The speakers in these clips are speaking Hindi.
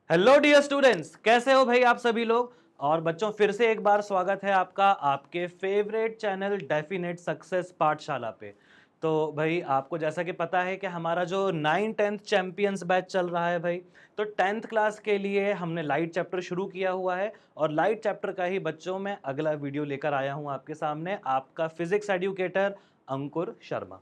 हेलो डियर स्टूडेंट्स, कैसे हो भाई आप सभी लोग। और बच्चों, फिर से एक बार स्वागत है आपका आपके फेवरेट चैनल डेफिनेट सक्सेस पाठशाला पे। तो भाई आपको जैसा कि पता है कि हमारा जो 9th-10th चैंपियंस बैच चल रहा है भाई, तो 10th क्लास के लिए हमने लाइट चैप्टर शुरू किया हुआ है और लाइट चैप्टर का ही बच्चों में अगला वीडियो लेकर आया हूं आपके सामने, आपका फिजिक्स एडुकेटर अंकुर शर्मा।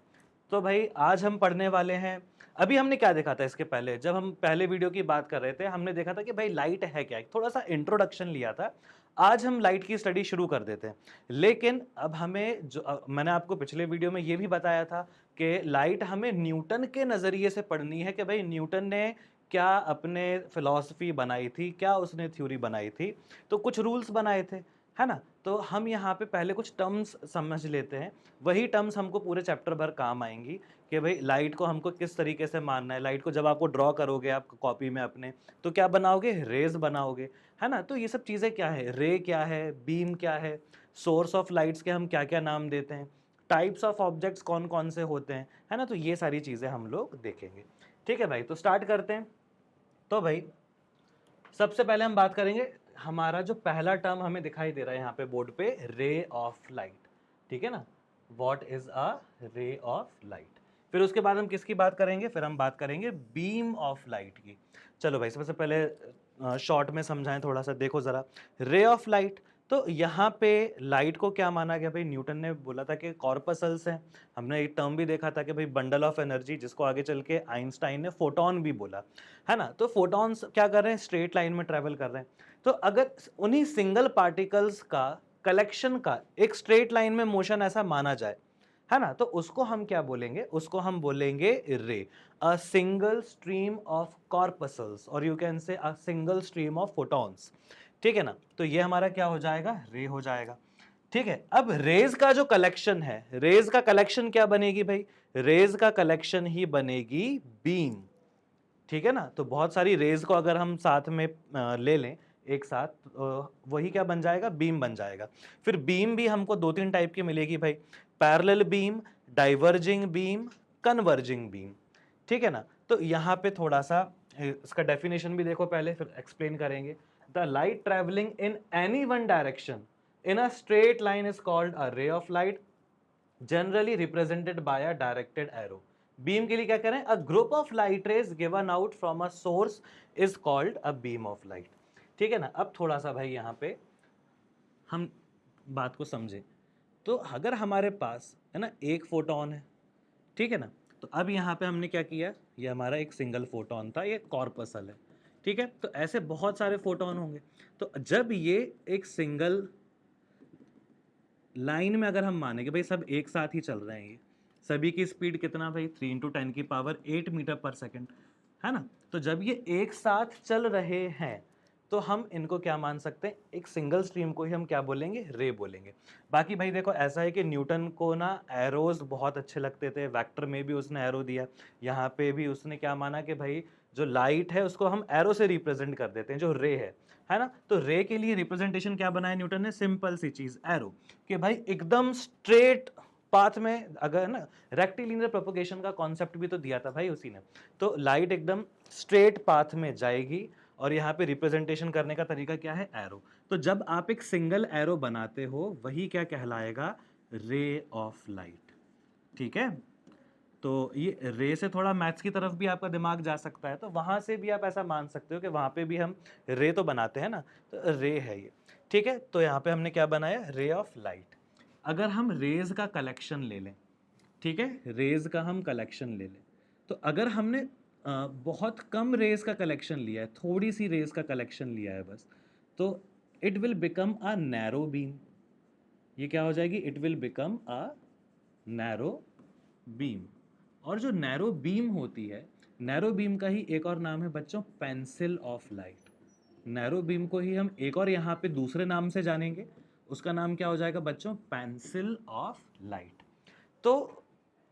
तो भाई आज हम पढ़ने वाले हैं। अभी हमने क्या देखा था इसके पहले, जब हम पहले वीडियो की बात कर रहे थे हमने देखा था कि भाई लाइट है क्या, थोड़ा सा इंट्रोडक्शन लिया था। आज हम लाइट की स्टडी शुरू कर देते हैं। लेकिन अब हमें जो मैंने आपको पिछले वीडियो में ये भी बताया था कि लाइट हमें न्यूटन के नज़रिए से पढ़नी है कि भाई न्यूटन ने क्या अपने फिलॉसफी बनाई थी, क्या उसने थ्योरी बनाई थी। तो कुछ रूल्स बनाए थे, है ना। तो हम यहाँ पे पहले कुछ टर्म्स समझ लेते हैं। वही टर्म्स हमको पूरे चैप्टर भर काम आएंगी कि भाई लाइट को हमको किस तरीके से मानना है। लाइट को जब आपको ड्रॉ करोगे आप कॉपी में अपने, तो क्या बनाओगे, रेज बनाओगे, है ना। तो ये सब चीज़ें क्या है, रे क्या है, बीम क्या है, सोर्स ऑफ लाइट्स के हम क्या क्या नाम देते हैं, टाइप्स ऑफ ऑब्जेक्ट्स कौन कौन से होते हैं, है ना। तो ये सारी चीज़ें हम लोग देखेंगे। ठीक है भाई, तो स्टार्ट करते हैं। तो भाई सबसे पहले हम बात करेंगे, हमारा जो पहला टर्म हमें दिखाई दे रहा है यहाँ पे बोर्ड पे, रे ऑफ लाइट। ठीक है ना, what is a ray of light. फिर उसके बाद हम किसकी बात करेंगे, फिर हम बात करेंगे बीम ऑफ लाइट की। चलो भाई सबसे पहले शॉर्ट में समझाएं थोड़ा सा, देखो जरा। रे ऑफ लाइट, तो यहाँ पे लाइट को क्या माना गया भाई, न्यूटन ने बोला था कि कॉर्पसल्स हैं। हमने एक टर्म भी देखा था कि भाई बंडल ऑफ एनर्जी, जिसको आगे चल के आइंस्टाइन ने फोटोन भी बोला, है ना। तो फोटॉन्स क्या कर रहे हैं, स्ट्रेट लाइन में ट्रेवल कर रहे हैं। तो अगर उन्हीं सिंगल पार्टिकल्स का कलेक्शन का एक स्ट्रेट लाइन में मोशन ऐसा माना जाए, है ना, तो उसको हम क्या बोलेंगे, उसको हम बोलेंगे ray, a single stream of corpuscles, और you can say a single stream of photons. ठीक है ना, तो ये हमारा क्या हो जाएगा, रे हो जाएगा। ठीक है, अब रेज का जो कलेक्शन है, रेज का कलेक्शन क्या बनेगी भाई, रेज का कलेक्शन ही बनेगी बीम। ठीक है ना, तो बहुत सारी रेज को अगर हम साथ में ले लें एक साथ, वही क्या बन जाएगा, बीम बन जाएगा। फिर बीम भी हमको दो तीन टाइप की मिलेगी भाई, parallel beam, diverging beam, converging beam. ठीक है ना, तो यहाँ पे थोड़ा सा इसका डेफिनेशन भी देखो पहले, फिर एक्सप्लेन करेंगे। The light travelling in any one direction in a straight line is called a ray of light, generally represented by a directed arrow. Beam के लिए क्या करें, a group of light rays given out from a source is called a beam of light. ठीक है ना, अब थोड़ा सा भाई यहाँ पे हम बात को समझें। तो अगर हमारे पास है ना एक फोटोन है, ठीक है ना, तो अब यहाँ पे हमने क्या किया, ये हमारा एक सिंगल फोटोन था, ये कॉर्पसल है। ठीक है, तो ऐसे बहुत सारे फोटोन होंगे। तो जब ये एक सिंगल लाइन में अगर हम माने कि भाई सब एक साथ ही चल रहे हैं, ये सभी की स्पीड कितना भाई, 3 × 10⁸ मीटर पर सेकंड, है ना। तो जब ये एक साथ चल रहे हैं तो हम इनको क्या मान सकते हैं, एक सिंगल स्ट्रीम को ही हम क्या बोलेंगे, रे बोलेंगे। बाकी भाई देखो ऐसा है कि न्यूटन को ना एरोज बहुत अच्छे लगते थे, वेक्टर में भी उसने एरो दिया, यहाँ पे भी उसने क्या माना कि भाई जो लाइट है उसको हम एरो से रिप्रेजेंट कर देते हैं, जो रे है ना। तो रे के लिए रिप्रेजेंटेशन क्या बनाया न्यूटन ने, सिंपल सी चीज, एरो। कि भाई एकदम स्ट्रेट पाथ में, अगर ना रेक्टिलिनियर प्रोपगेशन का कॉन्सेप्ट भी तो दिया था भाई उसी ने। तो लाइट एकदम स्ट्रेट पाथ में जाएगी, और यहाँ पे रिप्रेजेंटेशन करने का तरीका क्या है, एरो। तो जब आप एक सिंगल एरो बनाते हो वही क्या कहलाएगा, रे ऑफ लाइट। ठीक है, तो ये रे से थोड़ा मैथ्स की तरफ भी आपका दिमाग जा सकता है, तो वहां से भी आप ऐसा मान सकते हो कि वहां पे भी हम रे तो बनाते हैं ना, तो रे है ये। ठीक है, तो यहाँ पे हमने क्या बनाया, रे ऑफ लाइट। अगर हम रेज का कलेक्शन ले लें, ठीक है, रेज का हम कलेक्शन ले लें, तो अगर हमने बहुत कम रेज का कलेक्शन लिया है, थोड़ी सी रेज का कलेक्शन लिया है बस, तो it will become a narrow beam. ये क्या हो जाएगी, it will become a narrow beam. और जो नैरो बीम होती है, नैरो बीम का ही एक और नाम है बच्चों, pencil of light. Narrow beam को ही हम एक और यहाँ पे दूसरे नाम से जानेंगे, उसका नाम क्या हो जाएगा बच्चों, पेंसिल ऑफ लाइट। तो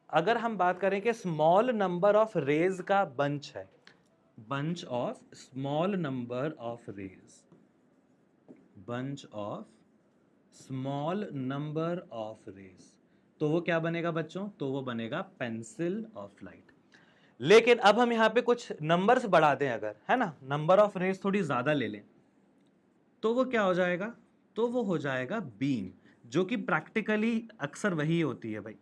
अगर हम बात करें कि स्मॉल नंबर ऑफ रेज का बंच है, bunch of small number of rays, bunch of small number of rays, तो वो क्या बनेगा बच्चों, तो वो बनेगा पेंसिल ऑफ लाइट। लेकिन अब हम यहाँ पे कुछ नंबर्स बढ़ा दें अगर, है ना, नंबर ऑफ रेज थोड़ी ज्यादा ले लें, तो वो क्या हो जाएगा, तो वो हो जाएगा बीम, जो कि प्रैक्टिकली अक्सर वही होती है भाई,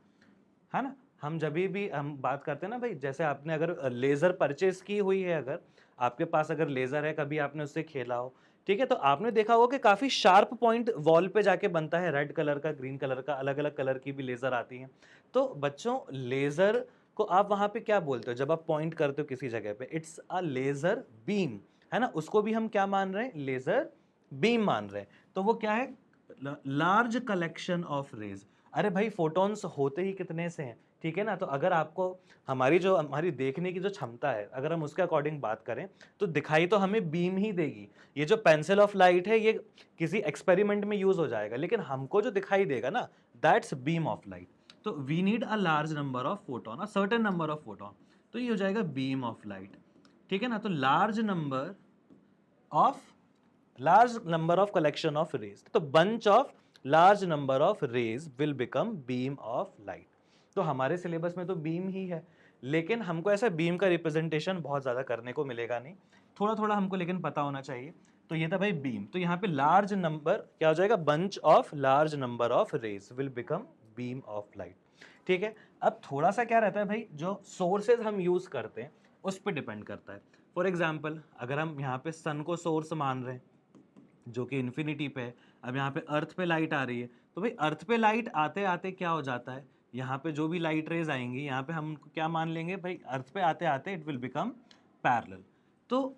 है ना। हम जब भी हम बात करते हैं ना भाई, जैसे आपने अगर लेजर परचेस की हुई है, अगर आपके पास अगर लेजर है, कभी आपने उससे खेला हो, ठीक है, तो आपने देखा होगा कि काफी शार्प पॉइंट वॉल पे जाके बनता है, रेड कलर का, ग्रीन कलर का, अलग अलग कलर की भी लेजर आती है। तो बच्चों, लेजर को आप वहां पे क्या बोलते हो जब आप पॉइंट करते हो किसी जगह पे? इट्स अ लेजर बीम, है ना। उसको भी हम क्या मान रहे हैं? लेजर बीम मान रहे हैं। तो वो क्या है? Large collection of rays. अरे भाई, फोटॉन्स होते ही कितने से हैं, ठीक है ना। तो अगर आपको हमारी देखने की जो क्षमता है, अगर हम उसके अकॉर्डिंग बात करें, तो दिखाई तो हमें बीम ही देगी। ये जो पेंसिल ऑफ लाइट है, ये किसी एक्सपेरिमेंट में यूज हो जाएगा, लेकिन हमको जो दिखाई देगा ना, दैट्स बीम ऑफ लाइट। तो we need a large number of photon, a certain number of photon, तो ये हो जाएगा बीम ऑफ लाइट, ठीक है ना। तो large number of collection of rays, तो bunch of large number of rays will become beam of light। तो हमारे सिलेबस में तो बीम ही है, लेकिन हमको ऐसा बीम का रिप्रेजेंटेशन बहुत ज्यादा करने को मिलेगा नहीं, थोड़ा थोड़ा हमको लेकिन पता होना चाहिए। तो ये था भाई बीम। तो यहाँ पे लार्ज नंबर क्या हो जाएगा? Bunch of large number of rays will become beam of light, ठीक है। अब थोड़ा सा क्या रहता है भाई, जो सोर्सेज हम यूज करते हैं उस पर डिपेंड करता है। फॉर एग्जाम्पल, अगर हम यहाँ पे सन को सोर्स मान रहे हैं जो कि इन्फिनिटी पे है, अब यहाँ पे अर्थ पे लाइट आ रही है, तो भाई अर्थ पे लाइट आते आते क्या हो जाता है, यहाँ पे जो भी लाइट रेज आएंगी, यहाँ पे हम क्या मान लेंगे भाई, अर्थ पे आते आते इट विल बिकम पैरेलल। तो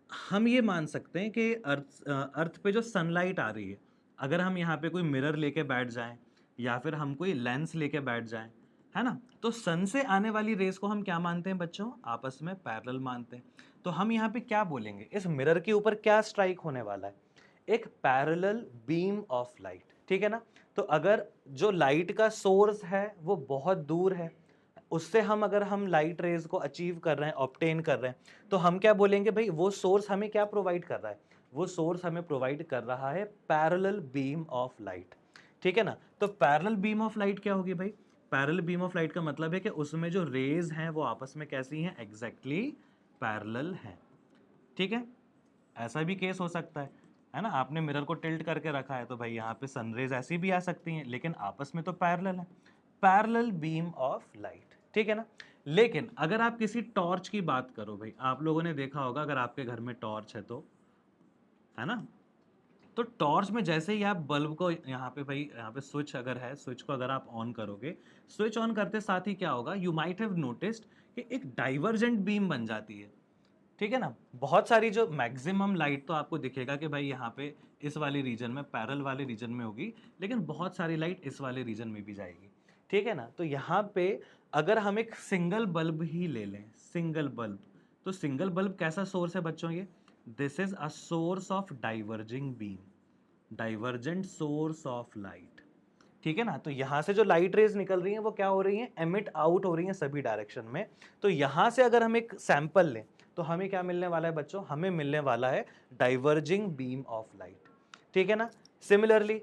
हम ये मान सकते हैं कि अर्थ पे जो सनलाइट आ रही है, अगर हम यहाँ पे कोई मिरर लेके बैठ जाएं या फिर हम कोई लेंस लेके बैठ जाएं, है ना, तो सन से आने वाली रेस को हम क्या मानते हैं बच्चों? आपस में पैरेलल मानते हैं। तो हम यहाँ पे क्या बोलेंगे, इस मिरर के ऊपर क्या स्ट्राइक होने वाला है? एक पैरेलल बीम ऑफ लाइट, ठीक है ना। तो अगर जो लाइट का सोर्स है वो बहुत दूर है, उससे अगर हम लाइट रेज को अचीव कर रहे हैं, ऑब्टेन कर रहे हैं, तो हम क्या बोलेंगे भाई, वो सोर्स हमें क्या प्रोवाइड कर रहा है? वो सोर्स हमें प्रोवाइड कर रहा है पैरेलल बीम ऑफ लाइट, ठीक है ना। तो पैरेलल बीम ऑफ लाइट क्या होगी भाई? पैरेलल बीम ऑफ लाइट का मतलब है कि उसमें जो रेज हैं वो आपस में कैसी हैं? एग्जैक्टली पैरेलल हैं, ठीक है। ऐसा भी केस हो सकता है ना, आपने मिरर को टिल्ट करके रखा है, तो भाई यहाँ पे सनरेज ऐसी भी आ सकती हैं, लेकिन आपस में तो पैरेलल है, पैरेलल बीम ऑफ लाइट, ठीक है ना। लेकिन अगर आप किसी टॉर्च की बात करो भाई, आप लोगों ने देखा होगा अगर आपके घर में टॉर्च है तो, है ना, तो टॉर्च में जैसे ही आप बल्ब को यहाँ पे भाई, यहाँ पे स्विच अगर है, स्विच को अगर आप ऑन करोगे, स्विच ऑन करते साथ ही क्या होगा, यू माइट हैव नोटिस्ड कि एक डाइवर्जेंट बीम बन जाती है, ठीक है ना। बहुत सारी जो मैक्सिमम लाइट तो आपको दिखेगा कि भाई यहाँ पे इस वाले रीजन में, पैरल वाले रीजन में होगी, लेकिन बहुत सारी लाइट इस वाले रीजन में भी जाएगी, ठीक है ना। तो यहाँ पे अगर हम एक सिंगल बल्ब ही ले लें, सिंगल बल्ब, तो सिंगल बल्ब कैसा सोर्स है बच्चों? ये this is a source of diverging beam, divergent source of light, ठीक है ना। तो यहां से जो लाइट रेज निकल रही हैं वो क्या हो रही हैं? एमिट आउट हो रही हैं सभी डायरेक्शन में। तो यहां से अगर हम एक सैंपल लें, तो हमें क्या मिलने वाला है बच्चों? हमें मिलने वाला है डाइवर्जिंग बीम ऑफ लाइट, ठीक है ना। सिमिलरली,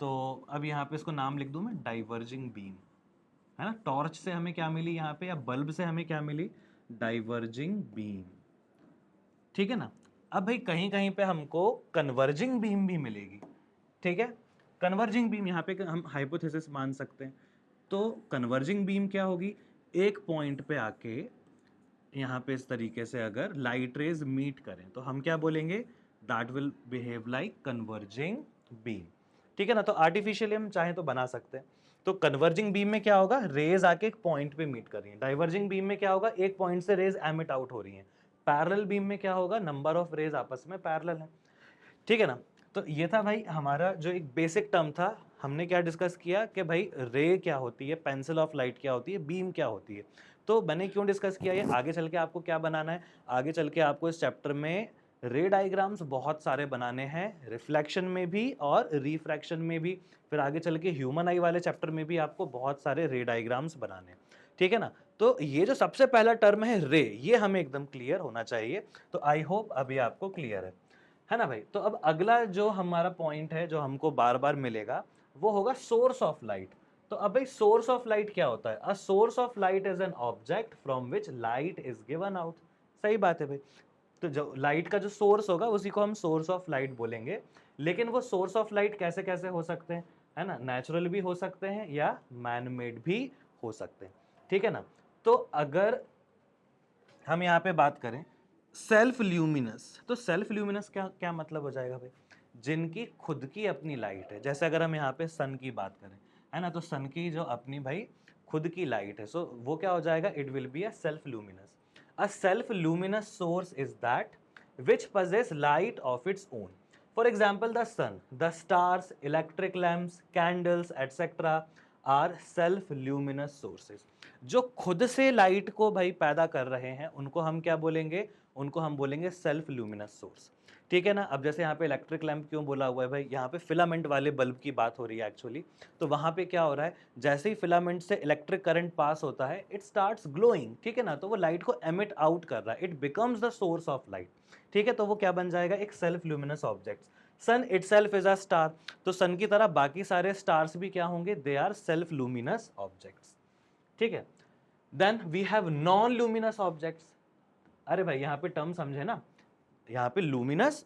तो अब यहाँ पे इसको नाम लिख दूं मैं, डाइवर्जिंग बीम, है ना। टॉर्च से हमें क्या मिली यहाँ पे, या बल्ब से हमें क्या मिली? डाइवर्जिंग बीम, ठीक है ना। अब भाई कहीं कहीं पे हमको कन्वर्जिंग बीम भी मिलेगी, ठीक है। कन्वर्जिंग बीम यहाँ पे हम हाइपोथेसिस मान सकते हैं। तो कन्वर्जिंग बीम क्या होगी? एक पॉइंट पे आके यहाँ पे इस तरीके से अगर लाइट रेज मीट करें, तो हम क्या बोलेंगे? That will behave like converging beam, ठीक है ना। तो आर्टिफिशियली हम चाहें तो बना सकते हैं। तो कन्वर्जिंग बीम में क्या होगा? रेज आके एक पॉइंट पे मीट कर रही है। डाइवर्जिंग बीम में क्या होगा? एक पॉइंट से रेज एमिट आउट हो रही है। पैरेलल बीम में क्या होगा? नंबर ऑफ रेज आपस में पैरेलल है, ठीक है ना। तो ये था भाई हमारा जो एक बेसिक टर्म था। हमने क्या डिस्कस किया कि भाई रे क्या होती है, पेंसिल ऑफ लाइट क्या होती है, बीम क्या होती है। तो मैंने क्यों डिस्कस किया ये? आगे चल के आपको क्या बनाना है? आगे चल के आपको इस चैप्टर में रे डायग्राम्स बहुत सारे बनाने हैं, रिफ्लेक्शन में भी और रिफ्रैक्शन में भी। फिर आगे चल के ह्यूमन आई वाले चैप्टर में भी आपको बहुत सारे रे डायग्राम्स बनाने हैं, ठीक है ना। तो ये जो सबसे पहला टर्म है रे, ये हमें एकदम क्लियर होना चाहिए। तो आई होप अभी आपको क्लियर है ना भाई। तो अब अगला जो हमारा पॉइंट है जो हमको बार बार मिलेगा, वो होगा सोर्स ऑफ लाइट। तो अब भाई सोर्स ऑफ लाइट क्या होता है? A source of light is an object from which light is given out. सही बात है भाई। तो जो लाइट का जो सोर्स होगा उसी को हम सोर्स ऑफ लाइट बोलेंगे। लेकिन वो सोर्स ऑफ लाइट कैसे कैसे हो सकते हैं, है ना? नेचुरल भी हो सकते हैं या मैन मेड भी हो सकते हैं, ठीक है ना? तो अगर हम यहाँ पे बात करें सेल्फ ल्यूमिनस, तो सेल्फ ल्यूमिनस क्या क्या मतलब हो जाएगा भाई? जिनकी खुद की अपनी लाइट है। जैसे अगर हम यहाँ पे सन की बात करें, है ना, तो सन की जो अपनी भाई खुद की लाइट है, सो वो क्या हो जाएगा? It will be a self luminous. A self luminous source is that which possess light of its own. For example, the sun, the stars, electric lamps, candles, etc. are self-luminous sources. जो खुद से लाइट को भाई पैदा कर रहे हैं उनको हम क्या बोलेंगे? उनको हम बोलेंगे सेल्फ ल्यूमिनस सोर्स, ठीक है ना? अब जैसे यहाँ पे इलेक्ट्रिक लैम्प क्यों बोला हुआ है भाई? यहाँ पे फिलामेंट वाले बल्ब की बात हो रही है एक्चुअली। तो वहाँ पे क्या हो रहा है, जैसे ही फिलामेंट से इलेक्ट्रिक करंट पास होता है इट स्टार्ट्स ग्लोइंग, ठीक है ना? तो वो लाइट को एमिट आउट कर रहा है, it becomes the source of light, ठीक है? तो वो क्या बन जाएगा? एक self luminous object. Sun itself is a star, तो सन की तरह बाकी सारे स्टार्स भी क्या होंगे? They are self luminous objects, ठीक है? Then we have non luminous objects. अरे भाई यहाँ पे टर्म समझे ना, यहाँ पे लूमिनस,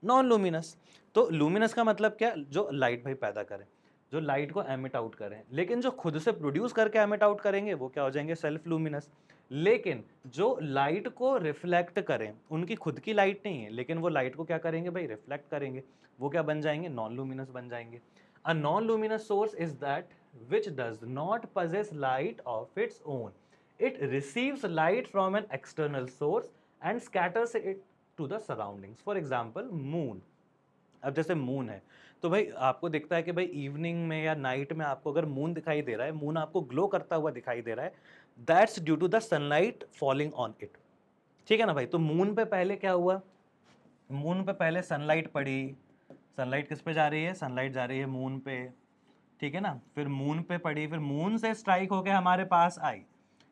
नॉन लूमिनस। तो लूमिनस का मतलब क्या? जो लाइट भाई पैदा करें, जो लाइट को एमिट आउट करें, लेकिन जो खुद से प्रोड्यूस करके एमिट आउट करेंगे वो क्या हो जाएंगे? Self luminous. लेकिन जो लाइट को रिफ्लेक्ट करें, उनकी खुद की लाइट नहीं है, लेकिन वो लाइट को क्या करेंगे भाई? रिफ्लेक्ट करेंगे, वो क्या बन जाएंगे? नॉन लूमिनस बन जाएंगे। A non luminous source is that which does not possess light of its own. It receives light from an external source and scatters it to the surroundings. For example, moon. अब जैसे मून है तो भाई आपको दिखता है कि भाई इवनिंग में या नाइट में आपको अगर मून दिखाई दे रहा है, मून आपको ग्लो करता हुआ दिखाई दे रहा है, that's due to the sunlight falling on it, ठीक है ना भाई? तो मून पे पहले क्या हुआ? मून पे पहले सनलाइट पड़ी। सनलाइट किस पे जा रही है? सनलाइट जा रही है मून पे, ठीक है ना? फिर मून पे पड़ी, फिर मून से स्ट्राइक होके हमारे पास आई,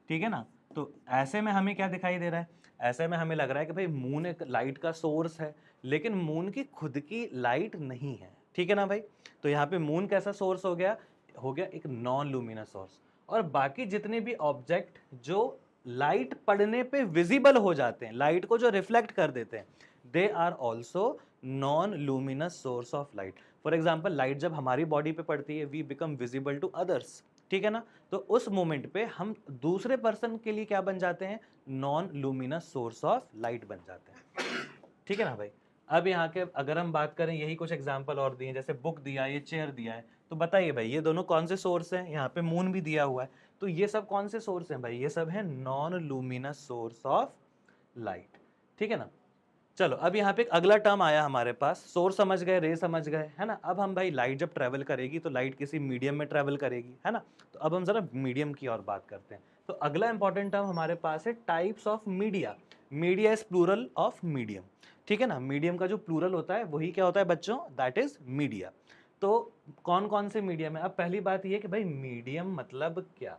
ठीक है ना? तो ऐसे में हमें क्या दिखाई दे रहा है? ऐसे में हमें लग रहा है कि भाई मून एक लाइट का सोर्स है, लेकिन मून की खुद की लाइट नहीं है, ठीक है ना भाई? तो यहाँ पे मून कैसा सोर्स हो गया? हो गया एक नॉन लूमिनस सोर्स। और बाकी जितने भी ऑब्जेक्ट जो लाइट पड़ने पे विजिबल हो जाते हैं, लाइट को जो रिफ्लेक्ट कर देते हैं, they are also non luminous source of light. For example, light जब हमारी बॉडी पे पड़ती है we become visible to others, ठीक है ना? तो उस मोमेंट पे हम दूसरे पर्सन के लिए क्या बन जाते हैं? Non luminous source of light बन जाते हैं, ठीक है ना भाई? अब यहाँ के अगर हम बात करें, यही कुछ एग्जाम्पल और दिए, जैसे बुक दिया, ये चेयर दिया है, तो बताइए भाई ये दोनों कौन से सोर्स हैं? यहाँ पे मून भी दिया हुआ है, तो ये सब कौन से सोर्स हैं भाई? ये सब है non luminous source of light, ठीक है ना? चलो अब यहाँ पे एक अगला टर्म आया हमारे पास, सोर्स समझ गए, रे समझ गए, है ना? अब हम भाई लाइट जब ट्रेवल करेगी तो लाइट किसी मीडियम में ट्रेवल करेगी, है ना? तो अब हम जरा मीडियम की और बात करते हैं। तो अगला इंपॉर्टेंट टर्म हमारे पास है types of media. Media is plural of medium, ठीक है ना? मीडियम का जो प्लूरल होता है वही क्या होता है बच्चों? That is media. तो कौन कौन से मीडियम है? अब पहली बात ये कि भाई मीडियम मतलब क्या,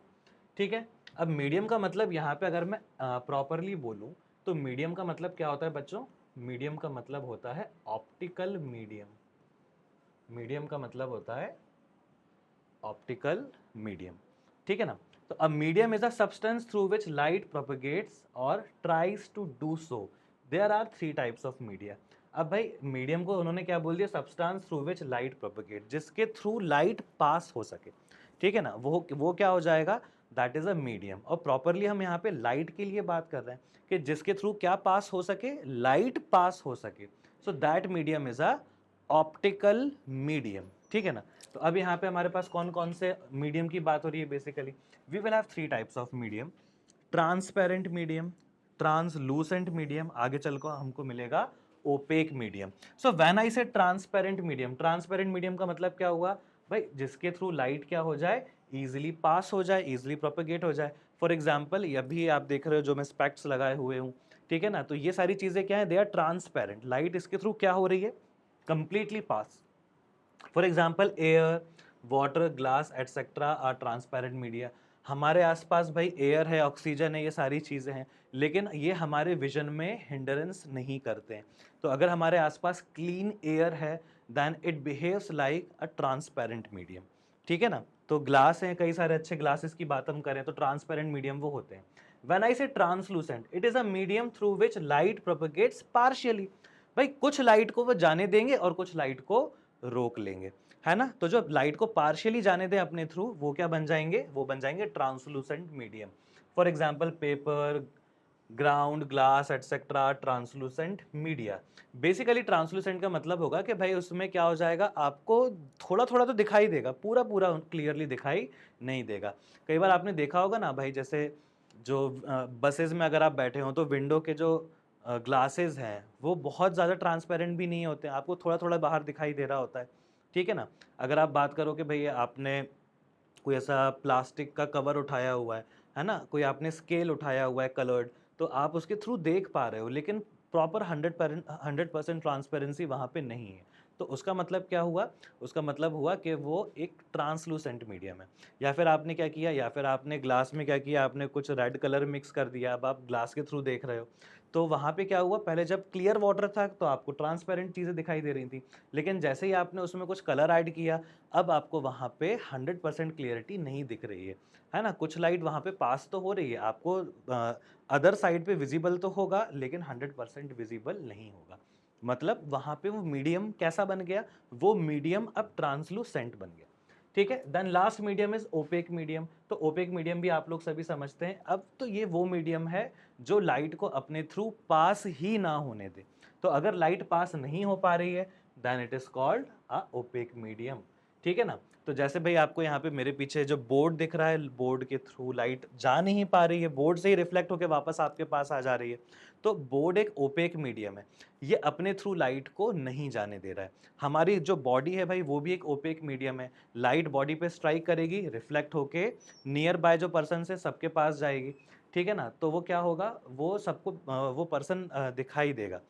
ठीक है? अब मीडियम का मतलब यहाँ पे अगर मैं प्रॉपरली बोलूँ तो मीडियम का मतलब क्या होता है बच्चों? मीडियम का मतलब होता है ऑप्टिकल मीडियम। मीडियम का मतलब होता है ऑप्टिकल मीडियम, ठीक है ना? तो a medium is a substance through which light propagates और tries to do so. There are 3 types of media. अब भाई मीडियम को उन्होंने क्या बोल दिया? Substance through which light propagate, जिसके थ्रू लाइट पास हो सके, ठीक है ना? वो क्या हो जाएगा? That is a medium. और प्रॉपरली हम यहाँ पे लाइट के लिए बात कर रहे हैं कि जिसके थ्रू क्या पास हो सके? लाइट पास हो सके। So that medium is a optical medium, ठीक है ना? तो अब यहाँ पे हमारे पास कौन कौन से मीडियम की बात हो रही है? Basically we will have 3 types of medium. Transparent medium, translucent medium, आगे चल कर हमको मिलेगा opaque medium. So when I say transparent medium, transparent medium का मतलब क्या हुआ भाई? जिसके थ्रू लाइट क्या हो जाए? इजिली पास हो जाए, इजिली प्रोपेगेट हो जाए। फॉर एग्जाम्पल, अभी आप देख रहे हो जो मैं स्पेक्ट्स लगाए हुए हूँ, ठीक है ना? तो ये सारी चीजें क्या है? दे आर ट्रांसपेरेंट, लाइट इसके थ्रू क्या हो रही है? Completely pass. For example air, water, glass etcetera are transparent media. हमारे आसपास भाई एयर है, ऑक्सीजन है, ये सारी चीज़ें हैं, लेकिन ये हमारे विजन में हिंडरेंस नहीं करते हैं। तो अगर हमारे आसपास क्लीन एयर है then it behaves like a transparent medium, ठीक है ना। तो ग्लास हैं, कई सारे अच्छे ग्लासेस की बात हम करें तो ट्रांसपेरेंट मीडियम वो होते हैं। When I say translucent, it is a medium through which light propagates partially. भाई कुछ लाइट को वो जाने देंगे और कुछ लाइट को रोक लेंगे, है ना। तो जो लाइट को पार्शियली जाने दें अपने थ्रू, वो क्या बन जाएंगे, वो बन जाएंगे translucent medium. For example paper, ground, glass etcetera, translucent media. Basically translucent का मतलब होगा कि भाई उसमें क्या हो जाएगा, आपको थोड़ा थोड़ा तो दिखाई देगा, पूरा पूरा क्लियरली दिखाई नहीं देगा। कई बार आपने देखा होगा ना भाई, जैसे जो बसेस में अगर आप बैठे हो तो विंडो के जो ग्लासेस हैं वो बहुत ज़्यादा ट्रांसपेरेंट भी नहीं होते, आपको थोड़ा थोड़ा बाहर दिखाई दे रहा होता है, ठीक है ना। अगर आप बात करो कि भाई आपने कोई ऐसा प्लास्टिक का कवर उठाया हुआ है ना, कोई आपने स्केल उठाया हुआ है कलर्ड, तो आप उसके थ्रू देख पा रहे हो, लेकिन प्रॉपर 100% ट्रांसपेरेंसी वहाँ पे नहीं है। तो उसका मतलब क्या हुआ, उसका मतलब हुआ कि वो एक ट्रांसलूसेंट मीडियम है। या फिर आपने क्या किया, या फिर आपने ग्लास में क्या किया, आपने कुछ रेड कलर मिक्स कर दिया, अब आप ग्लास के थ्रू देख रहे हो। तो वहाँ पे क्या हुआ, पहले जब क्लियर वाटर था तो आपको ट्रांसपेरेंट चीज़ें दिखाई दे रही थी, लेकिन जैसे ही आपने उसमें कुछ कलर ऐड किया, अब आपको वहाँ पे 100% क्लियरिटी नहीं दिख रही है ना। कुछ लाइट वहाँ पे पास तो हो रही है, आपको अदर साइड पे विजिबल तो होगा, लेकिन 100% विजिबल नहीं होगा। मतलब वहाँ पे वो मीडियम कैसा बन गया, वो मीडियम अब ट्रांसलूसेंट बन गया, ठीक है। Then last medium is opaque medium. तो ओपेक मीडियम भी आप लोग सभी समझते हैं। अब तो ये वो मीडियम है जो लाइट को अपने थ्रू पास ही ना होने दे। तो अगर लाइट पास नहीं हो पा रही है, then it is called a opaque medium, ठीक है ना। तो जैसे भाई आपको यहाँ पे मेरे पीछे जो बोर्ड दिख रहा है, बोर्ड के थ्रू लाइट जा नहीं पा रही है, बोर्ड से ही रिफ्लेक्ट होकर वापस आपके पास आ जा रही है। तो बोर्ड एक ओपेक मीडियम है, ये अपने थ्रू लाइट को नहीं जाने दे रहा है। हमारी जो बॉडी है भाई, वो भी एक ओपेक मीडियम है। लाइट बॉडी पे स्ट्राइक करेगी, रिफ्लेक्ट होके नियर बाय जो पर्सन से सबके पास जाएगी, ठीक है ना। तो वो क्या होगा, वो सबको वो पर्सन दिखाई देगा।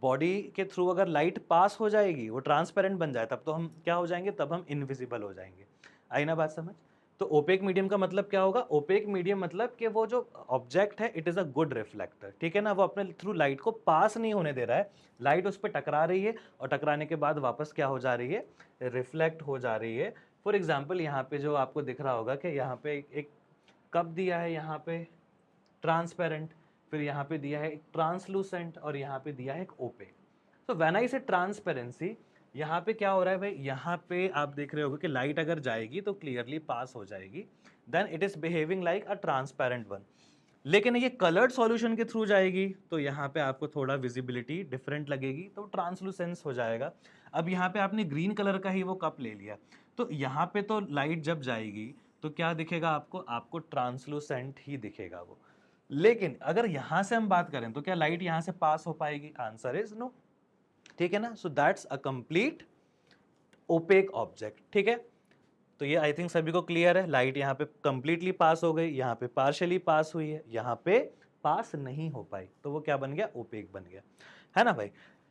बॉडी के थ्रू अगर लाइट पास हो जाएगी, वो ट्रांसपेरेंट बन जाए, तब तो हम क्या हो जाएंगे, तब हम इनविजिबल हो जाएंगे। आई ना बात समझ। तो ओपेक मीडियम का मतलब क्या होगा, ओपेक मीडियम मतलब कि वो जो ऑब्जेक्ट है, it is a good reflector, ठीक है ना। वो अपने थ्रू लाइट को पास नहीं होने दे रहा है, लाइट उस पर टकरा रही है और टकराने के बाद वापस क्या हो जा रही है, रिफ्लेक्ट हो जा रही है। फॉर एग्जाम्पल यहाँ पे जो आपको दिख रहा होगा कि यहाँ पे एक कप दिया है, यहाँ पे ट्रांसपेरेंट, फिर यहाँ पे दिया है एक ट्रांसलूसेंट और यहाँ पे दिया है एक ओपेक। तो व्हेन आई से ट्रांसपेरेंसी, यहाँ पे क्या हो रहा है भाई, यहाँ पे आप देख रहे होगे कि लाइट अगर जाएगी तो क्लियरली पास हो जाएगी, then it is behaving like a transparent one. लेकिन ये कलर्ड सॉल्यूशन के थ्रू जाएगी तो यहाँ पे आपको थोड़ा विजिबिलिटी डिफरेंट लगेगी, तो ट्रांसलूसेंस हो जाएगा। अब यहाँ पे आपने ग्रीन कलर का ही वो कप ले लिया, तो यहाँ पे तो लाइट जब जाएगी तो क्या दिखेगा आपको, आपको ट्रांसलूसेंट ही दिखेगा वो। लेकिन अगर यहां से हम बात करें तो क्या लाइट यहां से पास हो पाएगी, आंसर इज नो, ठीक है ना। So that's a complete opaque object, ठीक है। तो ये आई थिंक सभी को क्लियर है, लाइट यहाँ पे कंप्लीटली पास हो गई, यहाँ पे पार्शियली पास हुई है, यहाँ पे पास नहीं हो पाई, तो वो क्या बन गया, ओपेक बन गया, है ना भाई।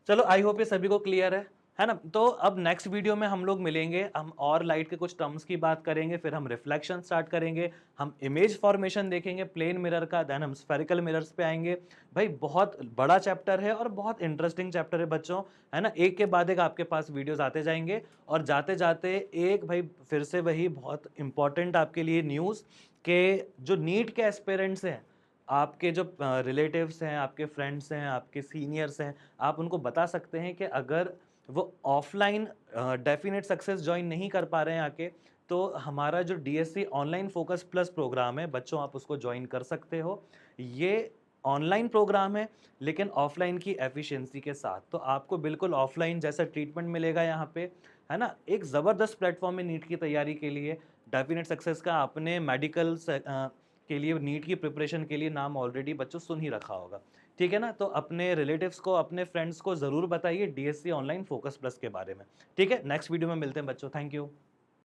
चलो आई होप ये सभी को क्लियर है ना। तो अब नेक्स्ट वीडियो में हम लोग मिलेंगे, हम और लाइट के कुछ टर्म्स की बात करेंगे, फिर हम रिफ्लेक्शन स्टार्ट करेंगे, हम इमेज फॉर्मेशन देखेंगे प्लेन मिरर का, देन हम स्फेरिकल मिरर्स पे आएंगे। भाई बहुत बड़ा चैप्टर है और बहुत इंटरेस्टिंग चैप्टर है बच्चों, है ना। एक के बाद एक आपके पास वीडियोस आते जाएंगे, और जाते जाते एक भाई फिर से वही बहुत इंपॉर्टेंट आपके लिए न्यूज़ के जो नीट के एस्पिरेंट्स हैं, आपके जो रिलेटिव्स हैं, आपके फ्रेंड्स हैं, आपके सीनियर्स हैं, आप उनको बता सकते हैं कि अगर वो ऑफलाइन डेफिनेट सक्सेस ज्वाइन नहीं कर पा रहे हैं आके, तो हमारा जो DSC online focus plus programme है बच्चों, आप उसको ज्वाइन कर सकते हो। ये ऑनलाइन प्रोग्राम है लेकिन ऑफलाइन की एफिशिएंसी के साथ, तो आपको बिल्कुल ऑफलाइन जैसा ट्रीटमेंट मिलेगा यहाँ पे, है ना। एक ज़बरदस्त प्लेटफॉर्म है नीट की तैयारी के लिए, डेफिनेट सक्सेस का आपने मेडिकल के लिए, नीट की प्रिपरेशन के लिए नाम ऑलरेडी बच्चों सुन ही रखा होगा, ठीक है ना। तो अपने रिलेटिव्स को, अपने फ्रेंड्स को ज़रूर बताइए डीएससी ऑनलाइन फोकस प्लस के बारे में, ठीक है। नेक्स्ट वीडियो में मिलते हैं बच्चों, थैंक यू।